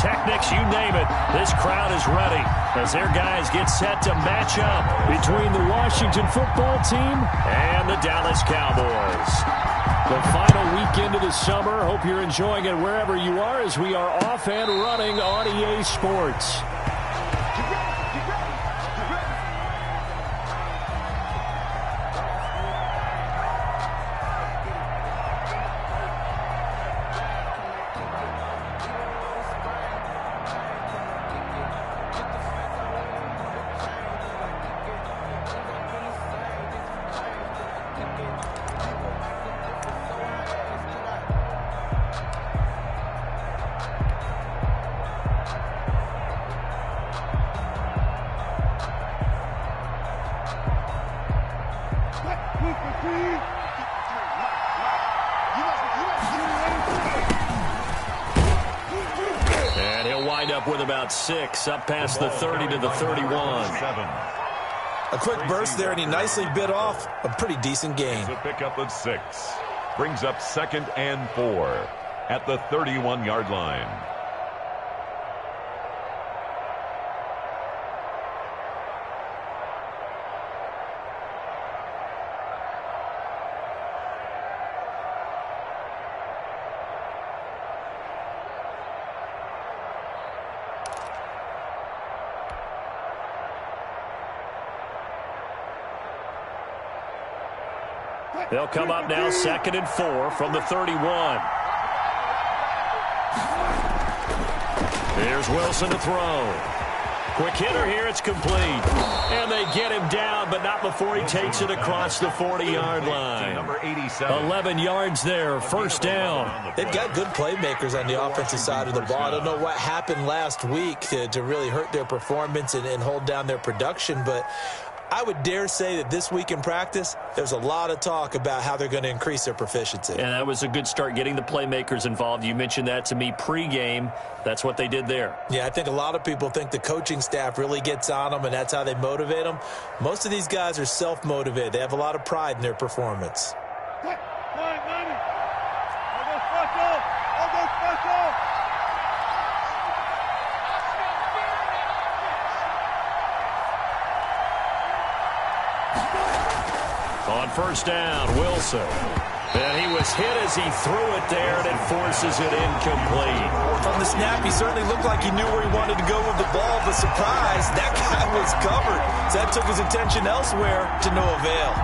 pyrotechnics, you name it. This crowd is ready as their guys get set to match up between the Washington football team and the Dallas Cowboys. The final weekend of the summer. Hope you're enjoying it wherever you are as we are off and running on EA Sports. And he'll wind up with about 6, up past the 30 to the 31. A quick burst there, and he nicely bit off a pretty decent gain. It's a pickup of 6. Brings up 2nd and 4 at the 31-yard line. They'll come up now 2nd and 4 from the 31. Here's Wilson to throw. Quick hitter here, it's complete. And they get him down, but not before he takes it across the 40-yard line. Number 87. 11 yards there, first down. They've got good playmakers on the offensive side of the ball. I don't know what happened last week to really hurt their performance and hold down their production, but I would dare say that this week in practice, there's a lot of talk about how they're going to increase their proficiency. And that was a good start, getting the playmakers involved. You mentioned that to me pregame. That's what they did there. Yeah, I think a lot of people think the coaching staff really gets on them, and that's how they motivate them. Most of these guys are self-motivated. They have a lot of pride in their performance. On first down, Wilson. And he was hit as he threw it there, and it forces it incomplete. From the snap, he certainly looked like he knew where he wanted to go with the ball, but surprise, that guy was covered. So that took his attention elsewhere to no avail.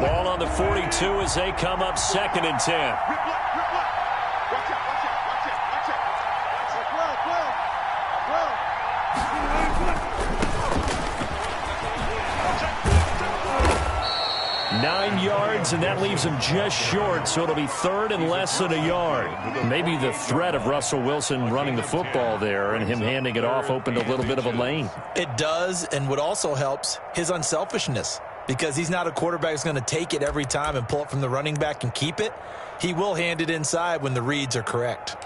Ball on the 42 as they come up 2nd and 10. 9 yards, and that leaves him just short, so it'll be 3rd and less than a yard. Maybe the threat of Russell Wilson running the football there and him handing it off opened a little bit of a lane. It does, and what also helps, his unselfishness. Because he's not a quarterback who's going to take it every time and pull it from the running back and keep it. He will hand it inside when the reads are correct.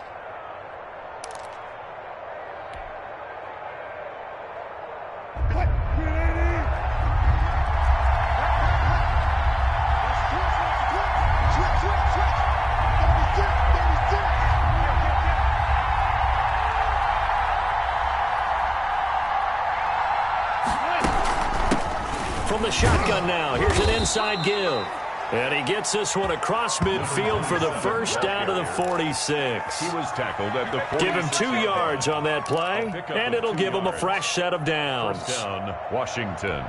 From the shotgun now, here's an inside give. And he gets this one across midfield for the first down to the 46. He was tackled at the 46. Give him 2 yards on that play, and it'll give him a fresh set of downs. First down, Washington.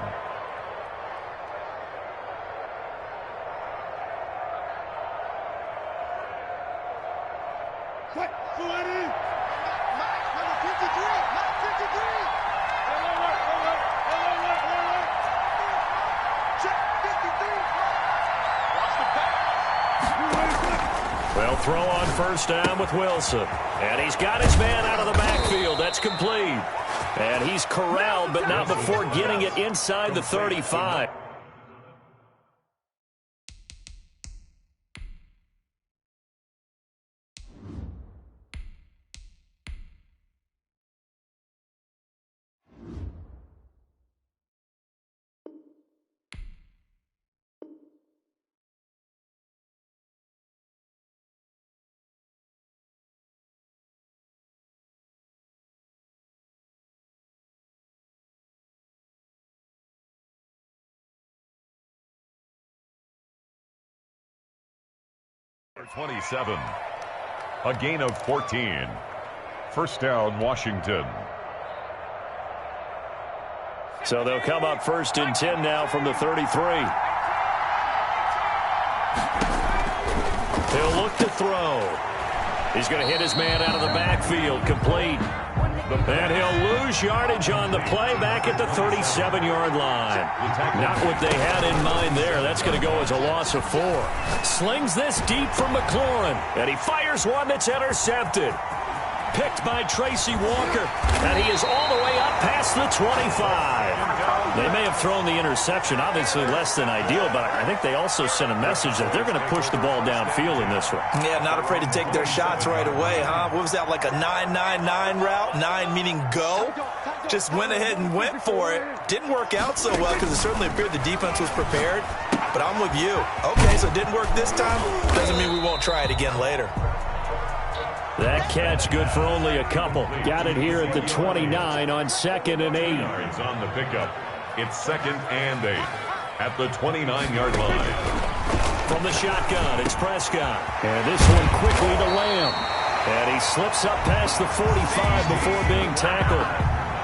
They'll throw on first down with Wilson. And he's got his man out of the backfield. That's complete. And he's corralled, but not before getting it inside the 35. 27. A gain of 14. First down, Washington. So they'll come up 1st and 10 now from the 33. He'll look to throw. He's going to hit his man out of the backfield, complete. And he'll lose yardage on the play back at the 37-yard line. Not what they had in mind there. That's going to go as a loss of 4. Slings this deep from McLaurin, and he fires one that's intercepted. Picked by Tracy Walker, and he is all the way up past the 25. They may have thrown the interception, obviously less than ideal, but I think they also sent a message that they're going to push the ball downfield in this one. Yeah, not afraid to take their shots right away, huh? What was that, like a 9-9-9 route? 9 meaning go? Just went ahead and went for it. Didn't work out so well because it certainly appeared the defense was prepared, but I'm with you. Okay, so it didn't work this time. Doesn't mean we won't try it again later. That catch good for only a couple. Got it here at the 29 on 2nd and 8. Yards on the pickup. It's 2nd and 8 at the 29-yard line. From the shotgun, it's Prescott. And this one quickly to Lamb. And he slips up past the 45 before being tackled.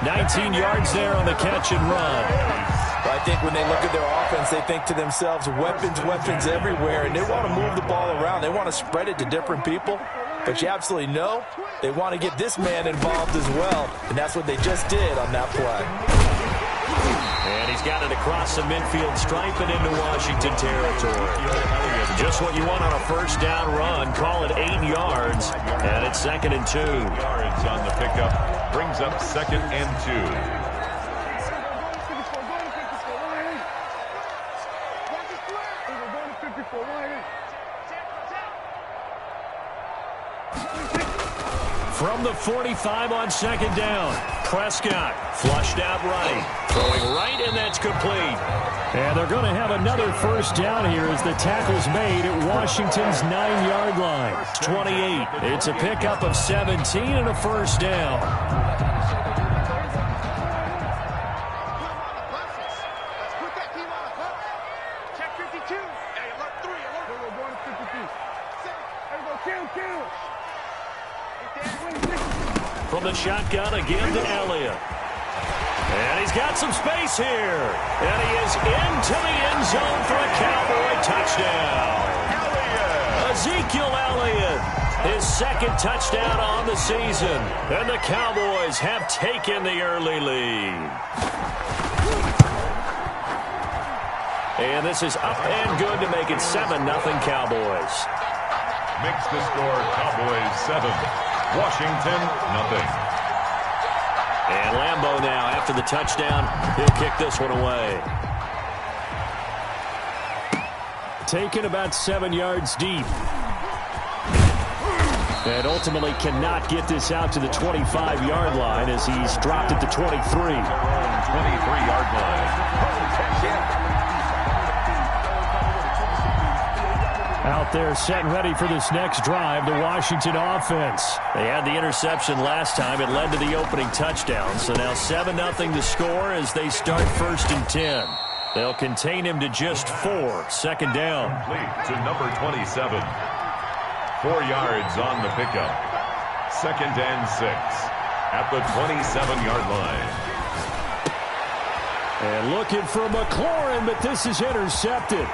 19 yards there on the catch and run. I think when they look at their offense, they think to themselves, weapons everywhere, and they want to move the ball around. They want to spread it to different people. But you absolutely know they want to get this man involved as well, and that's what they just did on that play. And he's got it across the midfield stripe and into Washington territory. Just what you want on a first down run. Call it 8 yards, and it's 2nd and 2. Yards on the pickup brings up 2nd and 2. From the 45 on 2nd down, Prescott flushed out right, throwing right, and that's complete. And they're going to have another first down here as the tackle's made at Washington's 9-yard line. It's 28. It's a pickup of 17 and a first down. From the shotgun again to Elliott. And he's got some space here. And he is into the end zone for a Cowboy touchdown. Ezekiel Elliott, his 2nd touchdown on the season. And the Cowboys have taken the early lead. And this is up and good to make it 7-0 Cowboys. Makes the score Cowboys 7. Washington, nothing. And Lambeau now, after the touchdown, he'll kick this one away. Taken about 7 yards deep. And ultimately cannot get this out to the 25-yard line as he's dropped at the 23. 23-yard line. Out there set and ready for this next drive, the Washington offense. They had the interception last time. It led to the opening touchdown. So now 7-0 to score as they start 1st and 10. They'll contain him to just 4. 2nd down. Complete to number 27. 4 yards on the pickup. 2nd and 6 at the 27-yard line. And looking for McLaurin, but this is intercepted.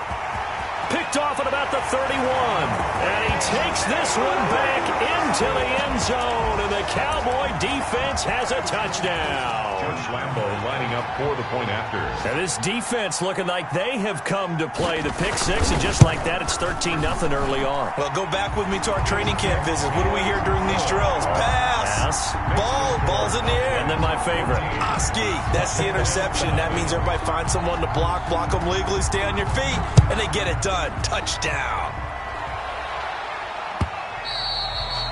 Picked off at about the 31. And he takes this one back into the end zone. And the Cowboy defense has a touchdown. George Lambeau lining up for the point after. And this defense looking like they have come to play. The pick 6, and just like that, it's 13-0 early on. Well, go back with me to our training camp visits. What do we hear during these drills? Pass. Ball's in the air. And then my favorite. Oski. That's the interception. That means everybody finds someone to block them legally, stay on your feet, and they get it done. Touchdown.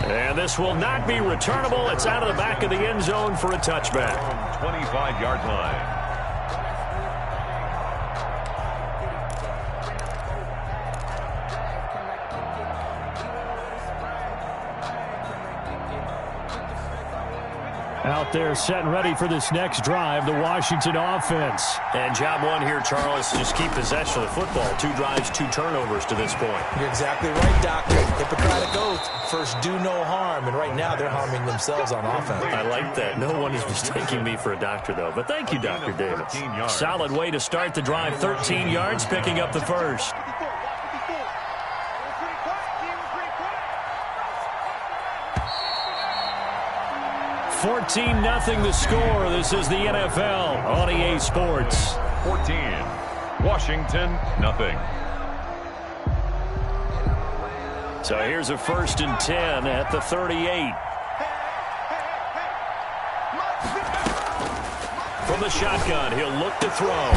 And this will not be returnable. It's out of the back of the end zone for a touchback. 25-yard line. Out there set and ready for this next drive, the Washington offense. And job one here, Charles, just keep possession of the football. 2 drives, 2 turnovers to this point. You're exactly right, Doctor. Hippocratic oath. First, do no harm. And right now, they're harming themselves on offense. I like that. No one is mistaking me for a doctor, though. But thank you, Dr. Davis. Solid way to start the drive. 13 yards, picking up the first. 14-0 the score. This is the NFL on EA Sports. 14, Washington, nothing. So here's a 1st and 10 at the 38. From the shotgun, he'll look to throw.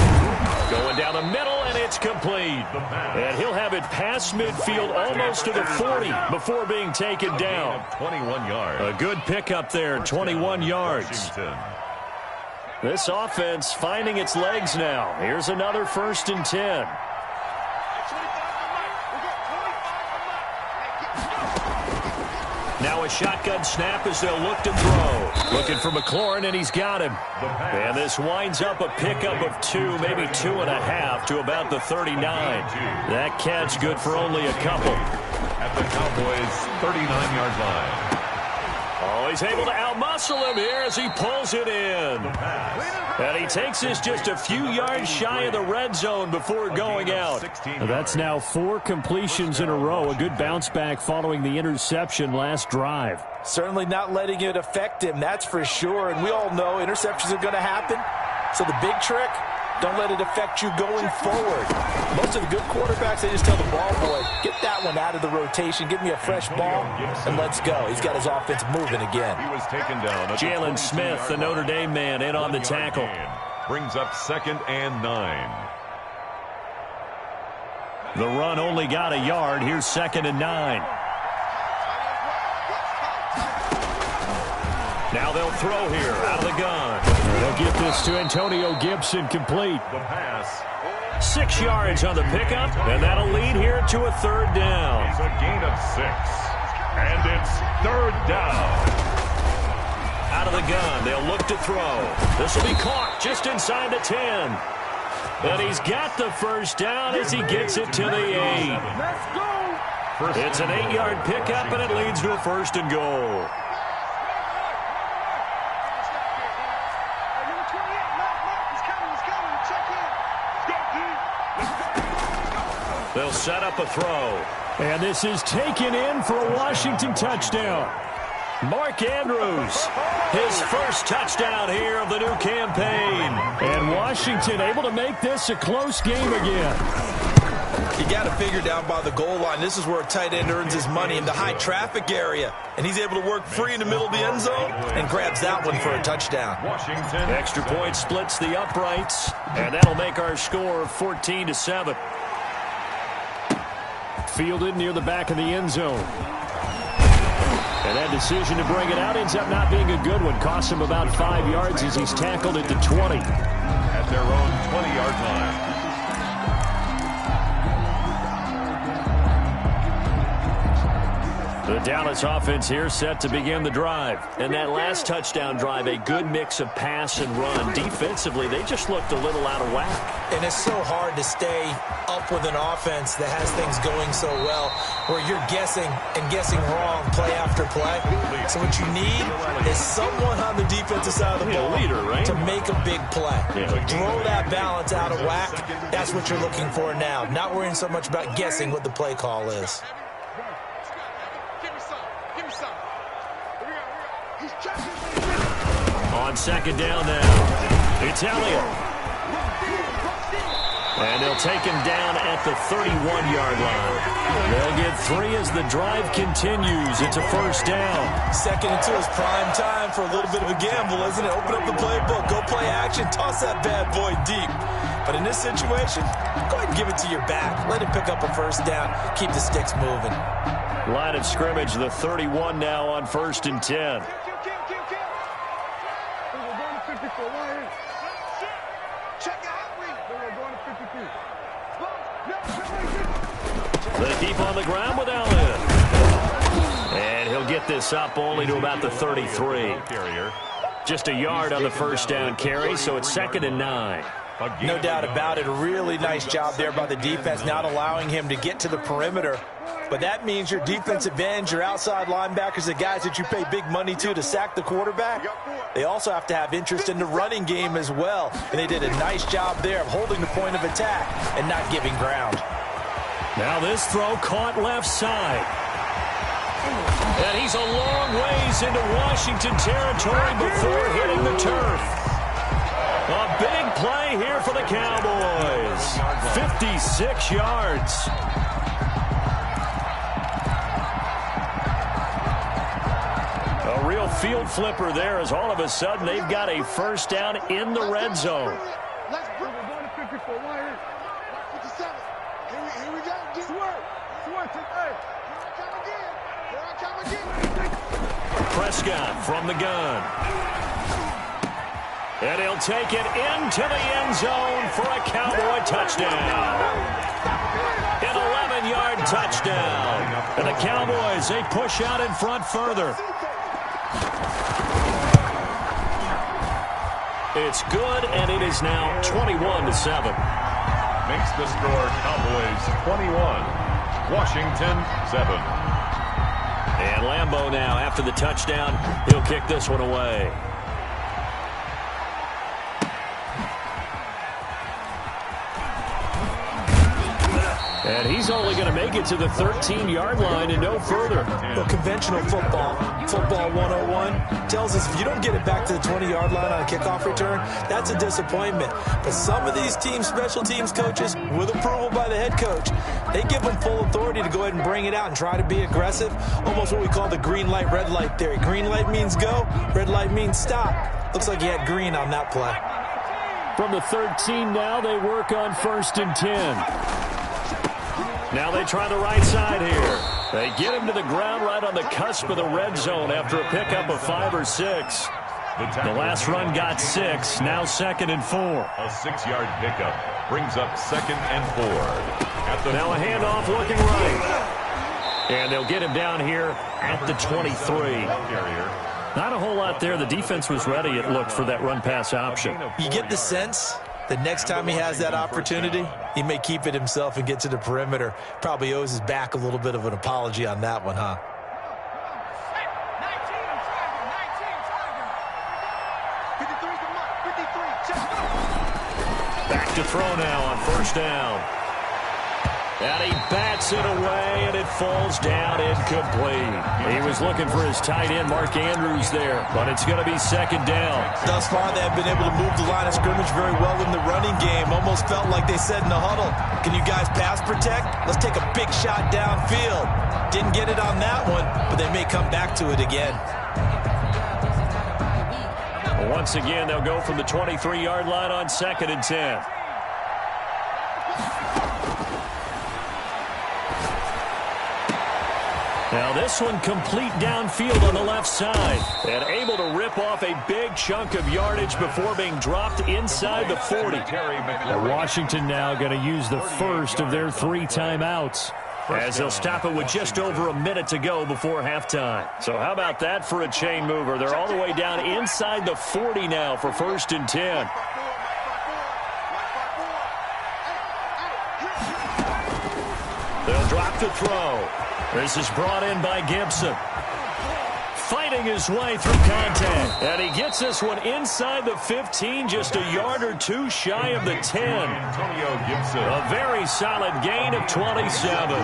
Going down the middle, and it's complete. And he'll have it past midfield almost to the 40 before being taken down. 21 yards. A good pickup there, 21 yards. Washington. This offense finding its legs now. Here's another 1st and 10. Now a shotgun snap as they'll look to throw. Looking for McLaurin, and he's got him. And this winds up a pickup of 2, maybe 2.5 to about the 39. That catch good for only a couple. At the Cowboys' 39-yard line. Oh, he's able to outmuscle him here as he pulls it in. And he takes this just a few yards shy of the red zone before going out. That's now 4 completions in a row. A good bounce back following the interception last drive. Certainly not letting it affect him, that's for sure. And we all know interceptions are going to happen. So the big trick, don't let it affect you going forward. Most of the good quarterbacks, they just tell the ball boy, get that one out of the rotation, give me a fresh ball, and let's go. He's got his offense moving again. He was taken down. Jalen Smith, the Notre Dame man, in on the tackle. Brings up 2nd and 9. The run only got a yard. Here's 2nd and 9. Now they'll throw here out of the gun. They'll get this to Antonio Gibson, complete. The pass. 6 yards on the pickup, and that'll lead here to a 3rd down. It's a gain of 6. And it's 3rd down. Out of the gun, they'll look to throw. This will be caught just inside the 10. And he's got the 1st down as he gets it to the 8. It's an 8-yard pickup, and it leads to a 1st and goal. They'll set up a throw. And this is taken in for a Washington touchdown. Mark Andrews, his first touchdown here of the new campaign. And Washington able to make this a close game again. You got to figure down by the goal line. This is where a tight end earns his money in the high traffic area. And he's able to work free in the middle of the end zone and grabs that one for a touchdown. Washington. Extra point splits the uprights. And that'll make our score 14-7. Fielded near the back of the end zone. And that decision to bring it out ends up not being a good one. Costs him about 5 yards as he's tackled at the 20. At their own 20-yard line. The Dallas offense here set to begin the drive. And that last touchdown drive, a good mix of pass and run. Defensively, they just looked a little out of whack. And it's so hard to stay up with an offense that has things going so well, where you're guessing and guessing wrong play after play. So what you need is someone on the defensive side of the ball to make a big play. Throw that balance out of whack. That's what you're looking for now. Not worrying so much about guessing what the play call is. On 2nd down now, it's Elliott. And they'll take him down at the 31-yard line. They'll get 3 as the drive continues. It's a 1st down. 2nd and 2 is prime time for a little bit of a gamble, isn't it? Open up the playbook, go play action, toss that bad boy deep. But in this situation, go ahead and give it to your back. Let him pick up a 1st down. Keep the sticks moving. Line of scrimmage, the 31 now on 1st and 10. They keep on the ground with Elliott. And he'll get this up only to about the 33. Just a yard on the first down carry, so it's 2nd and 9. No doubt about it. A really nice job there by the defense, not allowing him to get to the perimeter. But that means your defensive ends, your outside linebackers, the guys that you pay big money to sack the quarterback, they also have to have interest in the running game as well. And they did a nice job there of holding the point of attack and not giving ground. Now this throw caught left side. And he's a long ways into Washington territory before hitting the turf. A big play here for the Cowboys. 56 yards. A real field flipper there as all of a sudden they've got a first down in the red zone. Prescott from the gun. And he'll take it into the end zone for a Cowboy touchdown. An 11-yard touchdown. And the Cowboys, they push out in front further. It's good, and it is now 21-7. Makes the score Cowboys 21, Washington 7. And Lambeau now, after the touchdown, he'll kick this one away. And he's only going to make it to the 13-yard line and no further. Well, conventional football 101, tells us if you don't get it back to the 20-yard line on a kickoff return, that's a disappointment. But some of these special teams coaches, with approval by the head coach, they give them full authority to go ahead and bring it out and try to be aggressive. Almost what we call the green light, red light theory. Green light means go, red light means stop. Looks like he had green on that play. From the 13 now, they work on 1st and 10. Now they try the right side here. They get him to the ground right on the cusp of the red zone after a pickup of 5 or 6. The last run got 6, now 2nd and 4. A 6-yard pickup brings up 2nd and 4. Now a handoff looking right. And they'll get him down here at the 23. Not a whole lot there. The defense was ready, it looked, for that run-pass option. You get the sense that next time he has that opportunity, he may keep it himself and get to the perimeter. Probably owes his back a little bit of an apology on that one, huh? Back to throw now on 1st down. And he bats it away, and it falls down incomplete. He was looking for his tight end, Mark Andrews, there, but it's going to be 2nd down. Thus far, they have been able to move the line of scrimmage very well in the running game. Almost felt like they said in the huddle, can you guys pass protect? Let's take a big shot downfield. Didn't get it on that one, but they may come back to it again. Once again, they'll go from the 23-yard line on 2nd and 10. Now this one complete downfield on the left side. And able to rip off a big chunk of yardage before being dropped inside the 40. Washington now going to use the first of their 3 timeouts, as they'll stop it with just over a minute to go before halftime. So how about that for a chain mover? They're all the way down inside the 40 now for 1st and 10. They'll drop the throw. This is brought in by Gibson. Fighting his way through contact. And he gets this one inside the 15, just a yard or 2 shy of the 10. A very solid gain of 27.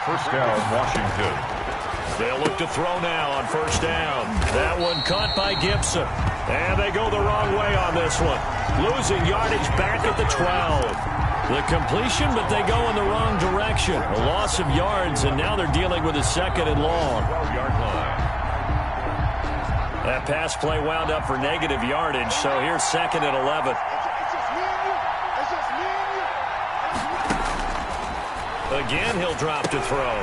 First down, Washington. They'll look to throw now on 1st down. That one caught by Gibson. And they go the wrong way on this one. Losing yardage back at the 12. The completion, but they go in the wrong direction. A loss of yards, and now they're dealing with a 2nd and long. 12-yard line. That pass play wound up for negative yardage, so here's 2nd and 11. Again, he'll drop to throw.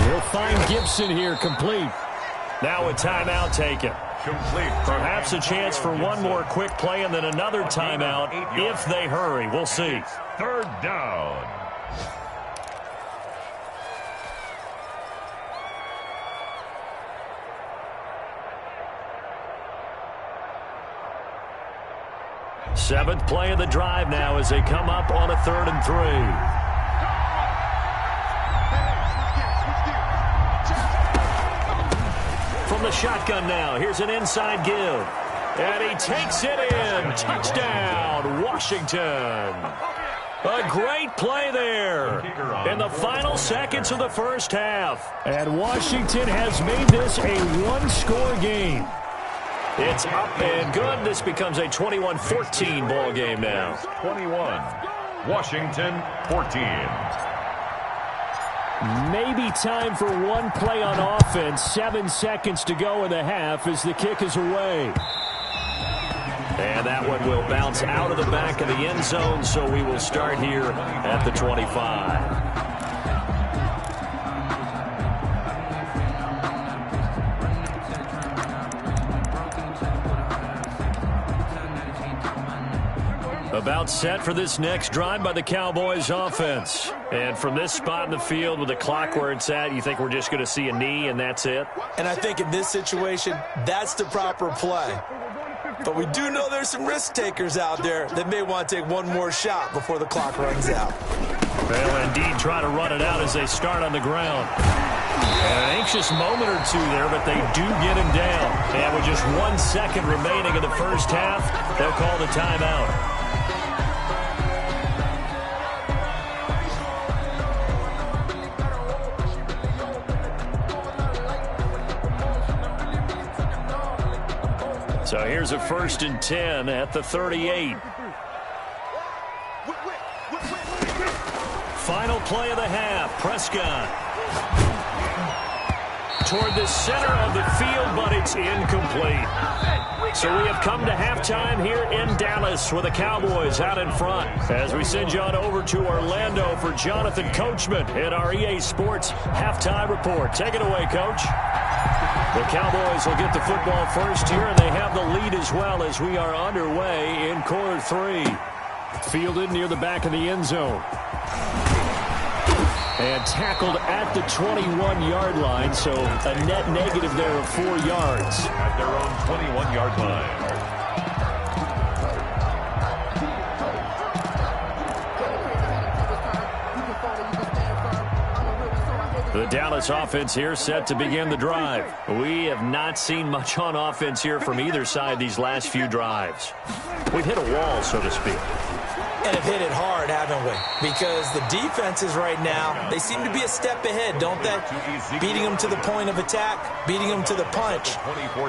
He'll find Gibson here complete. Now a timeout taken. Complete. Perhaps a chance for one more quick play and then another timeout if they hurry. We'll see. 3rd down. Seventh play of the drive now as they come up on a 3rd and 3. From the shotgun now, here's an inside give. And he takes it in. Touchdown, Washington. A great play there in the final seconds of the first half. And Washington has made this a one-score game. It's up and good. This becomes a 21-14 ball game now. 21, Washington 14. Maybe time for one play on offense. 7 seconds to go in the half as the kick is away. And that one will bounce out of the back of the end zone, so we will start here at the 25. About set for this next drive by the Cowboys offense. And from this spot in the field with the clock where it's at, you think we're just going to see a knee and that's it? And I think in this situation, that's the proper play. But we do know there's some risk takers out there that may want to take one more shot before the clock runs out. They'll indeed try to run it out as they start on the ground. An anxious moment or two there, but they do get him down. And with just 1 second remaining in the first half, they'll call the timeout. So here's a 1st and 10 at the 38. Final play of the half. Prescott toward the center of the field, but it's incomplete. So we have come to halftime here in Dallas with the Cowboys out in front. As we send you on over to Orlando for Jonathan Coachman in our EA Sports Halftime Report. Take it away, Coach. The Cowboys will get the football first here, and they have the lead as well as we are underway in quarter 3. Fielded near the back of the end zone. And tackled at the 21-yard line, so a net negative there of 4 yards. At their own 21-yard line. The Dallas offense here set to begin the drive. We have not seen much on offense here from either side these last few drives. We've hit a wall, so to speak. And have hit it hard, haven't we? Because the defenses right now, they seem to be a step ahead, don't they? Beating them to the point of attack, beating them to the punch.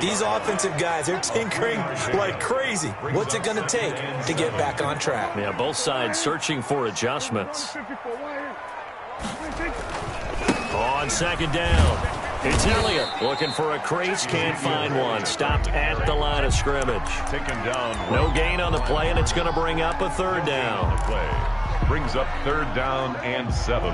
These offensive guys, they're tinkering like crazy. What's it going to take to get back on track? Yeah, both sides searching for adjustments. On 2nd down, it's Elliott looking for a crease, can't find one. Stopped at the line of scrimmage. Taken down. No gain on the play, and it's going to bring up a 3rd down. Play brings up 3rd down and 7.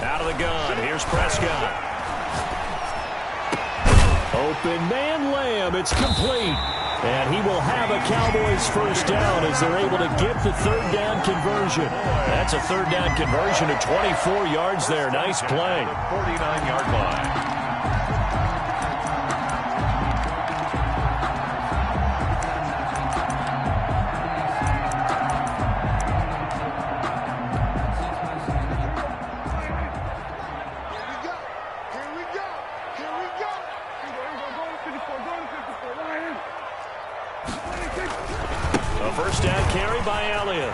Out of the gun, here's Prescott. Open man Lamb, it's complete. And he will have a Cowboys 1st down as they're able to get the 3rd down conversion. That's a 3rd down conversion of 24 yards there. Nice play. 49-yard line. By Elliott.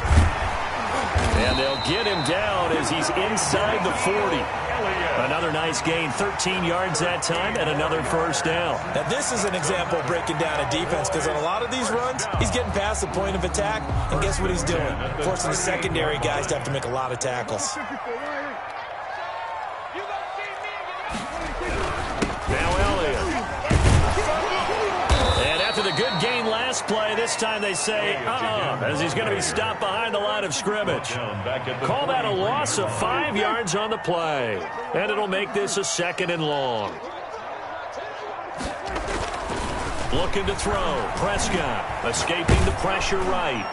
And they'll get him down as he's inside the 40. Another nice gain, 13 yards that time, and another 1st down. Now, this is an example of breaking down a defense, because on a lot of these runs, he's getting past the point of attack, and guess what he's doing? Forcing the secondary guys to have to make a lot of tackles. Now Elliott. And after the good gain last play, this time they say, as he's going to be stopped behind the line of scrimmage. Call that a loss of 5 yards on the play. And it'll make this a 2nd and long. Looking to throw. Prescott escaping the pressure right.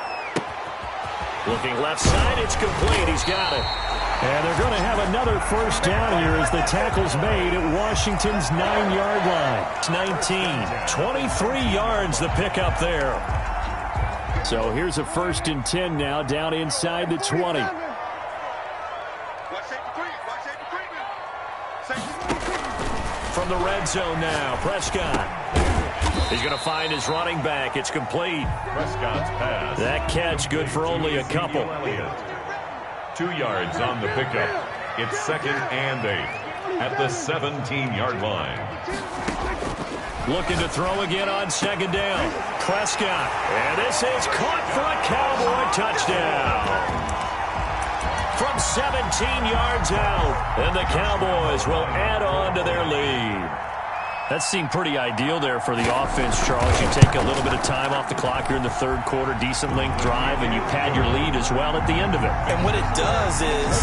Looking left side, it's complete. He's got it. And they're going to have another first down here as the tackle's made at Washington's 9-yard line. It's 19, 23 yards the pickup there. So here's a 1st and 10 now down inside the 20. From the red zone now, Prescott. He's going to find his running back. It's complete. Prescott's pass. That catch good for only a couple. 2 yards on the pickup. It's 2nd and 8 at the 17-yard line. Looking to throw again on 2nd down. Prescott. And this is caught for a Cowboy touchdown. From 17 yards out. And the Cowboys will add on to their lead. That seemed pretty ideal there for the offense, Charles. You take a little bit of time off the clock here in the 3rd quarter, decent length drive, and you pad your lead as well at the end of it. And what it does is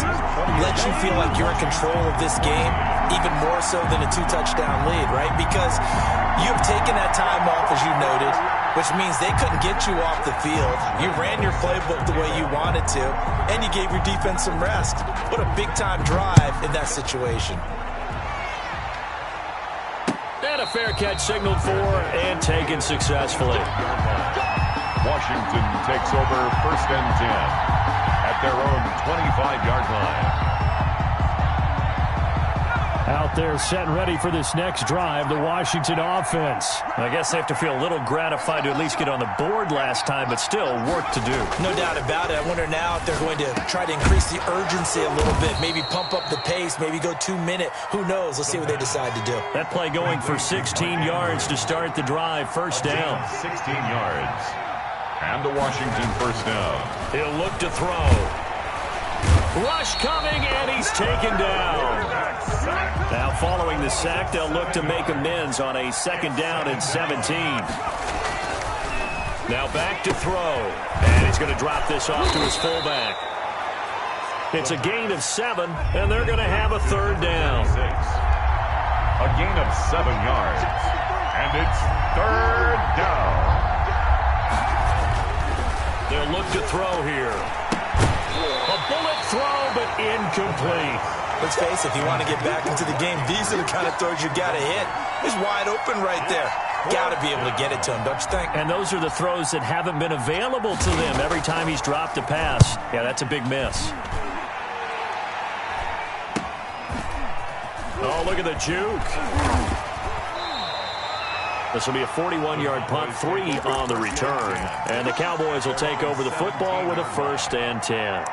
let you feel like you're in control of this game, even more so than a 2-touchdown lead, right? Because you've taken that time off, as you noted, which means they couldn't get you off the field. You ran your playbook the way you wanted to, and you gave your defense some rest. What a big-time drive in that situation. And a fair catch signaled for and taken successfully. Washington takes over 1st and 10 at their own 25-yard line. Out there set and ready for this next drive, the Washington offense. I guess they have to feel a little gratified to at least get on the board last time, but still work to do. No doubt about it. I wonder now if they're going to try to increase the urgency a little bit, maybe pump up the pace, maybe go 2-minute. Who knows? Let's see what they decide to do. That play going for 16 yards to start the drive. 1st down. 16 yards. And the Washington 1st down. He'll look to throw. Rush coming, and he's taken down. Now following the sack, they'll look to make amends on a 2nd down and 17. Now back to throw. And he's going to drop this off to his fullback. It's a gain of 7, and they're going to have a 3rd down. A gain of 7 yards. And it's 3rd down. They'll look to throw here. A bullet throw, but incomplete. Let's face it, if you want to get back into the game, these are the kind of throws you got to hit. He's wide open right there. Got to be able to get it to him, don't you think? And those are the throws that haven't been available to them every time he's dropped a pass. Yeah, that's a big miss. Oh, look at the juke. This will be a 41-yard punt, 3 on the return. And the Cowboys will take over the football with a 1st and 10.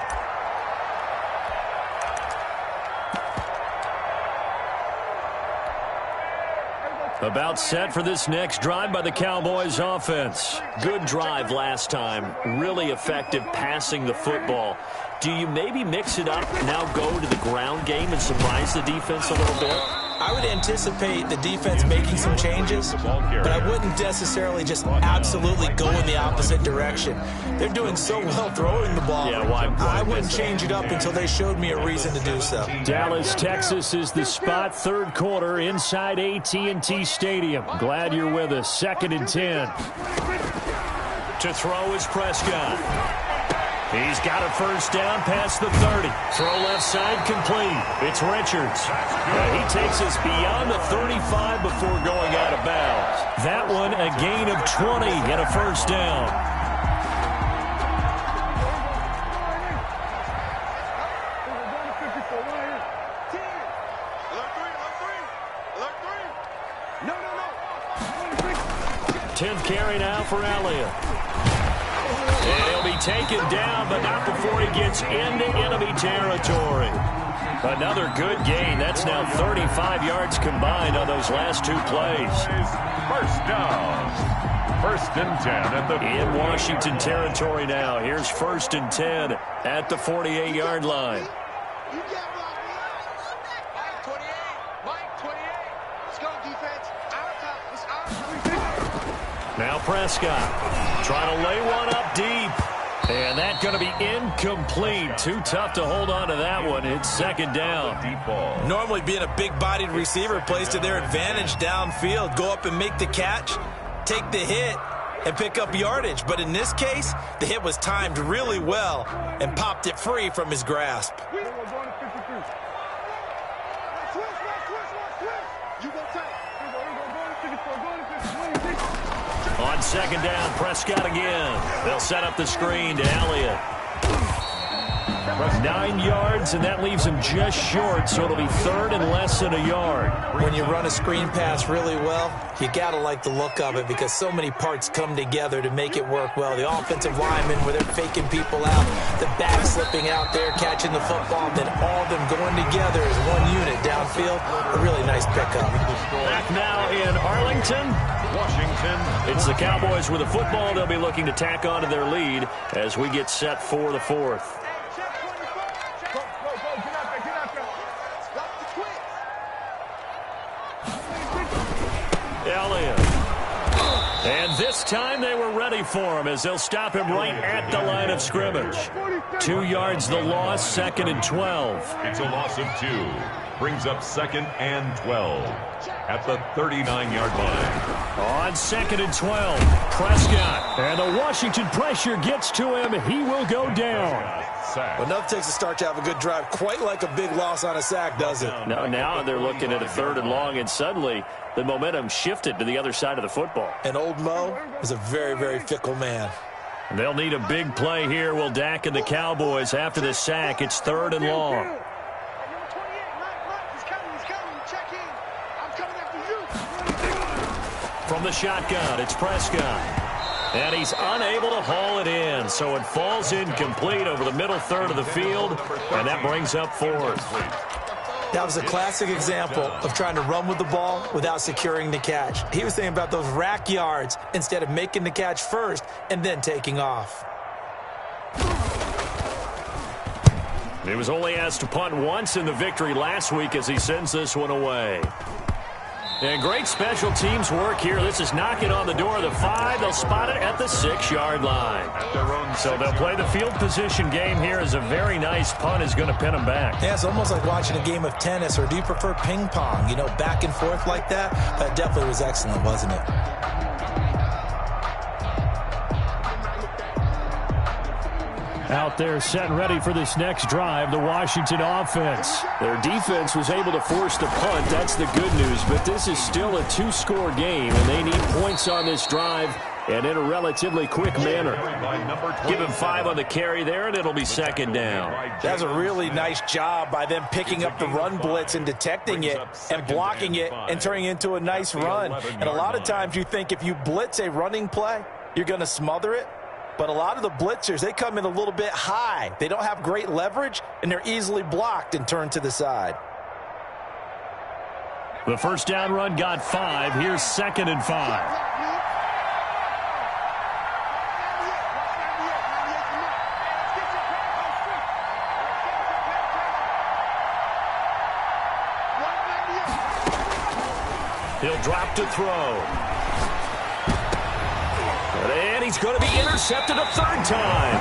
About set for this next drive by the Cowboys offense. Good drive last time. Really effective passing the football. Do you maybe mix it up, now go to the ground game and surprise the defense a little bit? I would anticipate the defense making some changes, but I wouldn't necessarily just absolutely go in the opposite direction. They're doing so well throwing the ball. Yeah, I wouldn't change it up until they showed me a reason to do so. Dallas, Texas is the spot, 3rd quarter inside AT&T Stadium. Glad you're with us. 2nd and 10. To throw is Prescott. He's got a 1st down past the 30. Throw left side complete. It's Richards. He takes us beyond the 35 before going out of bounds. That one a gain of 20 and a 1st down. Tenth carry now for Elliott. And he'll be taken down, but not before he gets into enemy territory. Another good gain. That's now 35 yards combined on those last 2 plays. 1st down. 1st and 10 at the in Washington territory now. Here's 1st and 10 at the 48-yard line. Now Prescott trying to lay one up deep. And that's going to be incomplete. Too tough to hold on to that one. It's 2nd down. deep ball. Normally being a big-bodied receiver plays to their advantage downfield. Go up and make the catch, take the hit, and pick up yardage. But in this case, the hit was timed really well and popped it free from his grasp. On second down, Prescott again. They'll set up the screen to Elliott. 9 yards, and that leaves him just short, so it'll be third and less than a yard. When you run a screen pass really well, you got to like the look of it because so many parts come together to make it work well. The offensive linemen, where they're faking people out, the back slipping out there, catching the football, and then all of them going together as one unit downfield. A really nice pickup. Back now in Arlington, Washington. It's the Cowboys with the football. They'll be looking to tack on to their lead as we get set for the fourth. Elliott. And this time they were ready for him as they'll stop him right at the line of scrimmage. 2 yards the loss, second and 12. It's a loss of 2. Brings up second and 12 at the 39-yard line. On second and 12, Prescott. And the Washington pressure gets to him. He will go down. Enough takes a start to have a good drive. Quite like a big loss on a sack, does it? No, now they're looking at a third and long, and suddenly the momentum shifted to the other side of the football. And old Mo is a very, very fickle man. They'll need a big play here, will Dak and the Cowboys after the sack. It's third and long. From the shotgun, it's Prescott. And he's unable to haul it in, so it falls incomplete over the middle third of the field, and that brings up fourth. That was a classic example of trying to run with the ball without securing the catch. He was thinking about those rack yards instead of making the catch first and then taking off. He was only asked to punt once in the victory last week as he sends this one away. And great special teams work here. This is knocking on the door of the 5. They'll spot it at the 6-yard line. So they'll play the field position game here as a very nice punt is going to pin them back. Yeah, it's almost like watching a game of tennis, or do you prefer ping pong? You know, back and forth like that? That definitely was excellent, wasn't it? Out there set and ready for this next drive, the Washington offense. Their defense was able to force the punt. That's the good news, but this is still a 2-score game, and they need points on this drive and in a relatively quick manner. Give him 5 on the carry there, and it'll be second down. That's a really nice job by them picking up the run blitz and detecting it and blocking it and turning it into a nice run. And a lot of times you think if you blitz a running play, you're going to smother it. But a lot of the blitzers, they come in a little bit high. They don't have great leverage, and they're easily blocked and turned to the side. The first down run got 5. Here's second and 5. He'll drop to throw. And he's going to be intercepted a third time.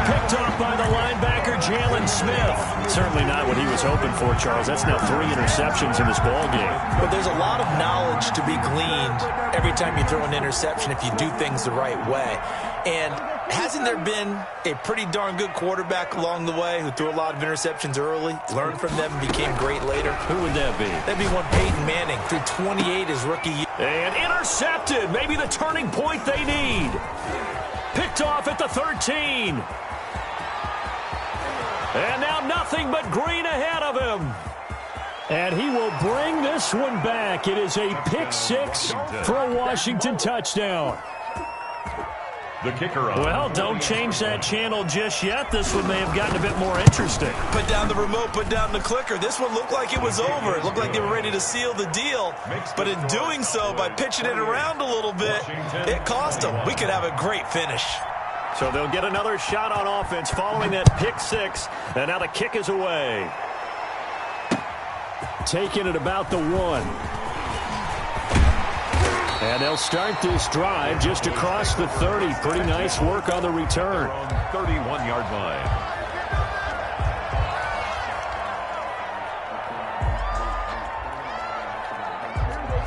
Picked off by the linebacker, Jalen Smith. Certainly not what he was hoping for, Charles. That's now 3 interceptions in this ball game. But there's a lot of knowledge to be gleaned every time you throw an interception if you do things the right way. And hasn't there been a pretty darn good quarterback along the way who threw a lot of interceptions early, learned from them, and became great later? Who would that be? That'd be one Peyton Manning, threw 28 his rookie year. And intercepted. Maybe the turning point they need. Picked off at the 13. And now nothing but green ahead of him. And he will bring this one back. It is a pick 6 for a Washington touchdown. The kicker on. Well, don't change that channel just yet. This one may have gotten a bit more interesting. Put down the remote, put down the clicker. This one looked like it was over. It looked like they were ready to seal the deal. But in doing so, by pitching it around a little bit, it cost them. We could have a great finish. So they'll get another shot on offense following that pick 6. And now the kick is away. Taking it about the 1. And they'll start this drive just across the 30. Pretty nice work on the return. 31-yard line.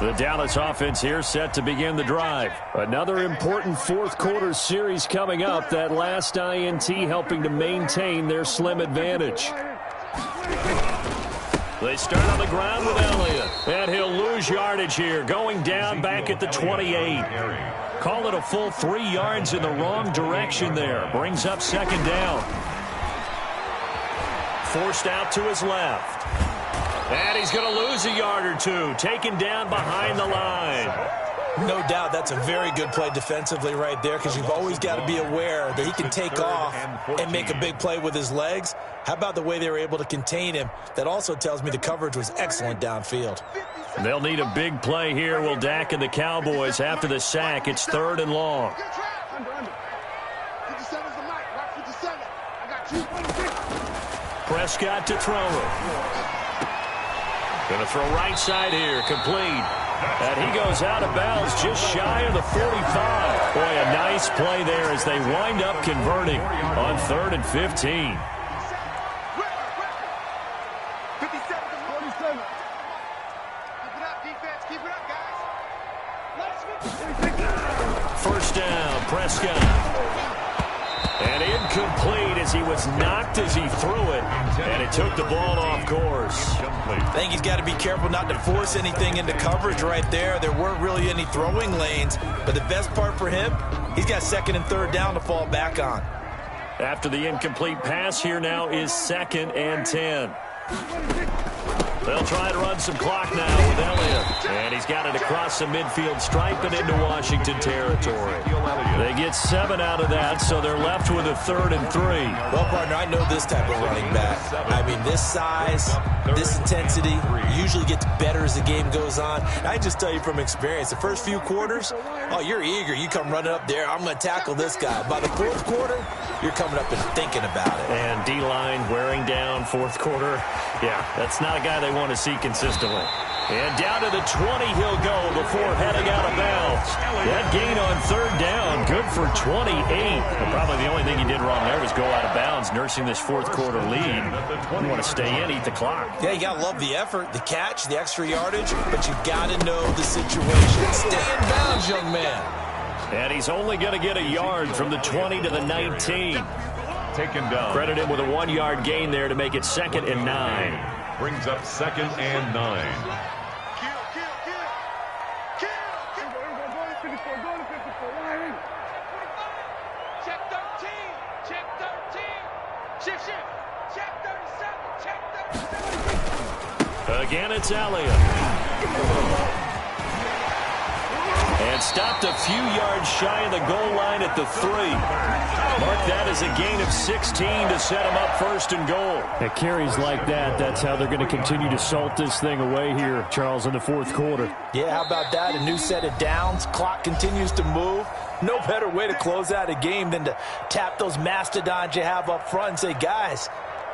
The Dallas offense here set to begin the drive. Another important fourth quarter series coming up. That last INT helping to maintain their slim advantage. They start on the ground with Elliott. And he'll lose yardage here, going down back at the 28. Call it a full 3 yards in the wrong direction there. Brings up second down. Forced out to his left. And he's going to lose a yard or two. Taken down behind the line. No doubt that's a very good play defensively right there, because you've always got to be aware that he can take off and make a big play with his legs. How about the way they were able to contain him? That also tells me the coverage was excellent downfield. They'll need a big play here, will Dak and the Cowboys. After the sack, it's 3rd and long. Prescott to throw it. Going to throw right side here, complete. And he goes out of bounds just shy of the 45. Boy, a nice play there as they wind up converting on 3rd and 15. First down, Prescott. And incomplete as he was knocked as he threw it. And it took the ball off course. I think he's got to be careful not to force anything into coverage right there. There weren't really any throwing lanes. But the best part for him, he's got 2nd and 3rd down to fall back on. After the incomplete pass, here now is 2nd and 10. They'll try to run some clock now with Elliott. And he's got it across the midfield stripe and into Washington territory. They get 7 out of that, so they're left with a 3rd and 3. Well, partner, I know this type of running back. I mean, this size, this intensity usually gets better as the game goes on. I just tell you from experience, the first few quarters, oh, you're eager. You come running up there, I'm going to tackle this guy. By the 4th quarter, you're coming up and thinking about it. And D-line wearing down 4th quarter. Yeah, that's not a guy they want to see consistently. And down to the 20 he'll go before heading out of bounds. That gain on 3rd down, good for 28. And probably the only thing he did wrong there was go out of bounds, nursing this 4th quarter lead. You want to stay in, eat the clock. Yeah, you got to love the effort, the catch, the extra yardage, but you got to know the situation. Stay in bounds, young man. And he's only going to get a yard from the 20 to the 19. Taken down. Credit him with a 1-yard gain there to make it 2nd and 9. Brings up 2nd and 9. Again, it's Elliott. And stopped a few yards shy of the goal line at the 3. Mark that as a gain of 16 to set him up 1st and goal. At carries like that, that's how they're going to continue to salt this thing away here, Charles, in the 4th quarter. Yeah, how about that? A new set of downs. Clock continues to move. No better way to close out a game than to tap those mastodons you have up front and say, guys,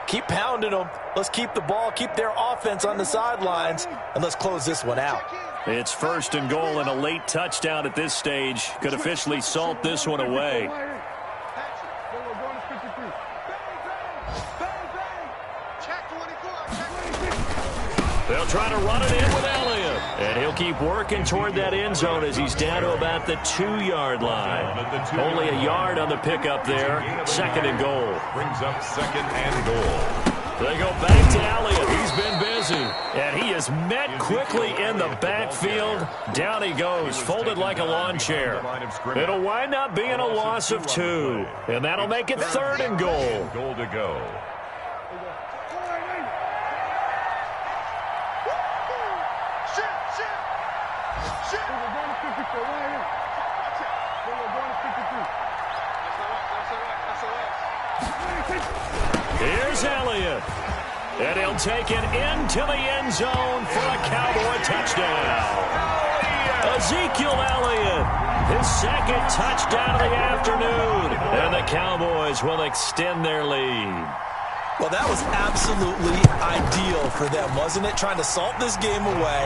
keep pounding them. Let's keep the ball, keep their offense on the sidelines, and let's close this one out. It's 1st and goal and a late touchdown at this stage. Could officially salt this one away. They'll try to run it in with Elliott. And he'll keep working toward that end zone as he's down to about the 2-yard line. Only a yard on the pickup there. 2nd and goal. Brings up 2nd and goal. They go back to Elliott. He's been busy. And he is met quickly in the backfield. Down he goes, folded like a lawn chair. It'll wind up being a loss of 2. And that'll make it 3rd and goal. Goal to go. Here's Elliott. And he'll take it into the end zone for a Cowboy touchdown. Ezekiel Elliott, his 2nd touchdown of the afternoon. And the Cowboys will extend their lead. Well, that was absolutely ideal for them, wasn't it? Trying to salt this game away.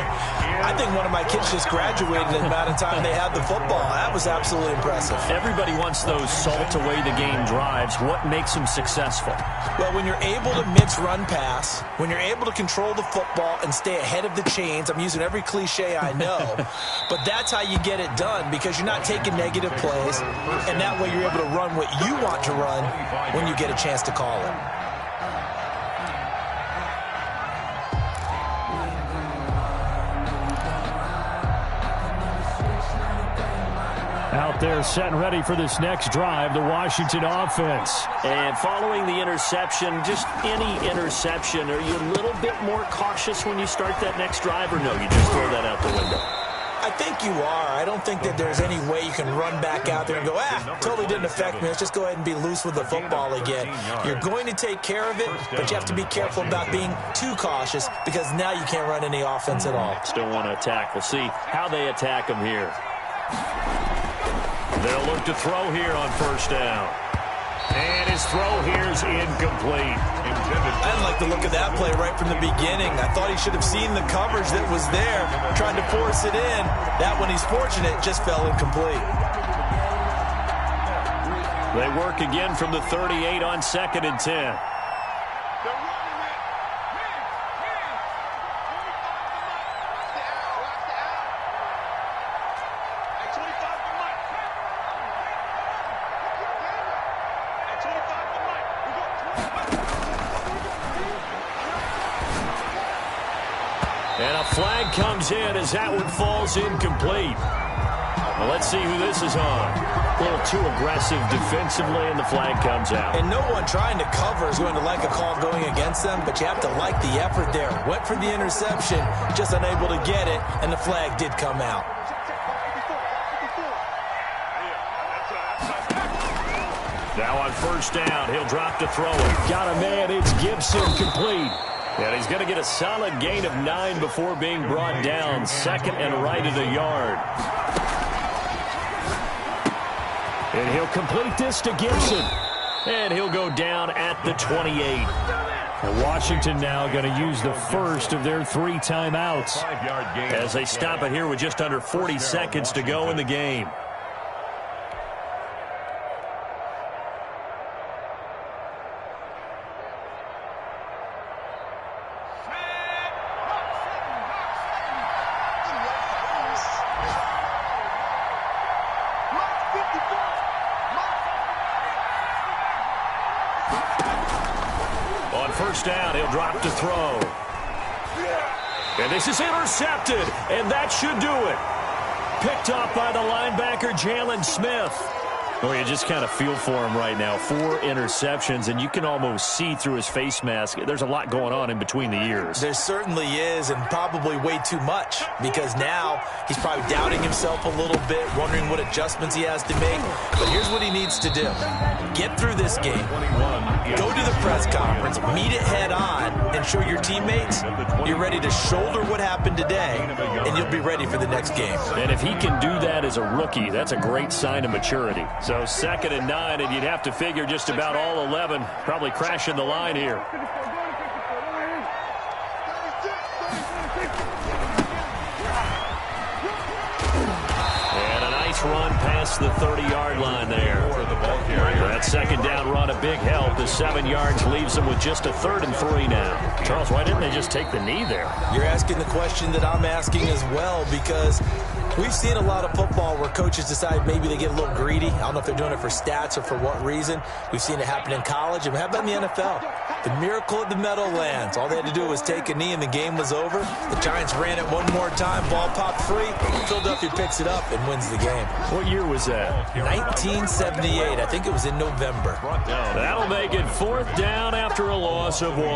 I think one of my kids just graduated in the amount of time they had the football. That was absolutely impressive. Everybody wants those salt-away-the-game drives. What makes them successful? Well, when you're able to mix run pass, when you're able to control the football and stay ahead of the chains, I'm using every cliche I know, but that's how you get it done because you're not taking negative plays, and that way you're able to run what you want to run when you get a chance to call it. Out there set and ready for this next drive, the Washington offense. And following the interception, just any interception, are you a little bit more cautious when you start that next drive, or no, you just throw that out the window? I think you are. I don't think that there's any way you can run back out there and go, totally didn't affect me. Let's just go ahead and be loose with the football again. You're going to take care of it, but you have to be careful about being too cautious because now you can't run any offense at all. Still want to attack. We'll see how they attack them here. They'll look to throw here on first down. And his throw here is incomplete. I didn't like the look of that play right from the beginning. I thought he should have seen the coverage that was there, tried to force it in. That one, he's fortunate, just fell incomplete. They work again from the 38 on 2nd and 10. And a flag comes in as that one falls incomplete. Well, let's see who this is on. A little too aggressive defensively, and the flag comes out. And no one trying to cover is going to like a call going against them, but you have to like the effort there. Went for the interception, just unable to get it, and the flag did come out. Now on first down, he'll drop to throw it. Got a man, it's Gibson, complete. And he's going to get a solid gain of 9 before being brought down. 2nd and right of the yard. And he'll complete this to Gibson. And he'll go down at the 28. And Washington now going to use the first of their 3 timeouts as they stop it here with just under 40 seconds to go in the game. First down, he'll drop to throw. And this is intercepted, and that should do it. Picked up by the linebacker, Jalen Smith. Well, you just kind of feel for him right now. 4 interceptions, and you can almost see through his face mask. There's a lot going on in between the ears. There certainly is, and probably way too much, because now he's probably doubting himself a little bit, wondering what adjustments he has to make. But here's what he needs to do. Get through this game. Go to the press conference, meet it head on, and show your teammates you're ready to shoulder what happened today, and you'll be ready for the next game. And if he can do that as a rookie, that's a great sign of maturity. So 2nd and 9, and you'd have to figure just about all 11 probably crashing the line here. And a nice run past the 30-yard line there. That 2nd down run, a big help. The 7 yards leaves them with just a 3rd and 3 now. Charles, why didn't they just take the knee there? You're asking the question that I'm asking as well, because we've seen a lot of football where coaches decide maybe they get a little greedy. I don't know if they're doing it for stats or for what reason. We've seen it happen in college, and how about in the NFL? The miracle of the Meadowlands. All they had to do was take a knee, and the game was over. The Giants ran it one more time. Ball popped free. Philadelphia picks it up and wins the game. What year was that? 1978. I think it was in November. That'll make it 4th down after a loss of 1.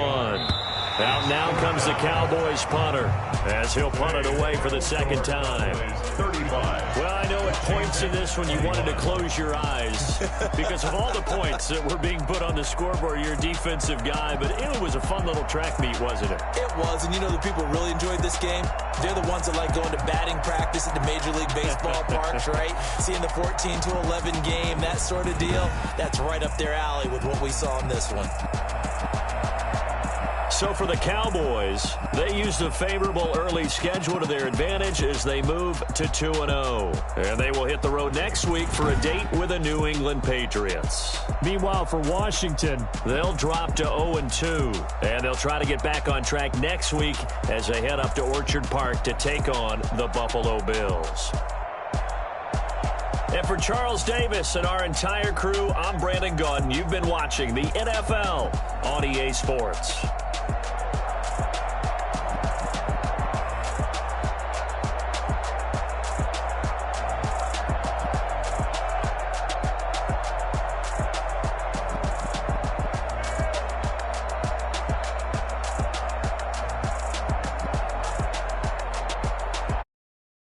Out now comes the Cowboys punter as he'll punt it away for the 2nd time. 35. Well, I know at points in this one you wanted to close your eyes because of all the points that were being put on the scoreboard. You're a defensive guy, but it was a fun little track meet, wasn't it? It was, and you know the people really enjoyed this game? They're the ones that like going to batting practice at the Major League Baseball parks, right? Seeing the 14-11 game, that sort of deal. That's right up their alley with what we saw in this one. So for the Cowboys, they used a favorable early schedule to their advantage as they move to 2-0. And they will hit the road next week for a date with the New England Patriots. Meanwhile, for Washington, they'll drop to 0-2. And they'll try to get back on track next week as they head up to Orchard Park to take on the Buffalo Bills. And for Charles Davis and our entire crew, I'm Brandon Gunn. You've been watching the NFL on EA Sports.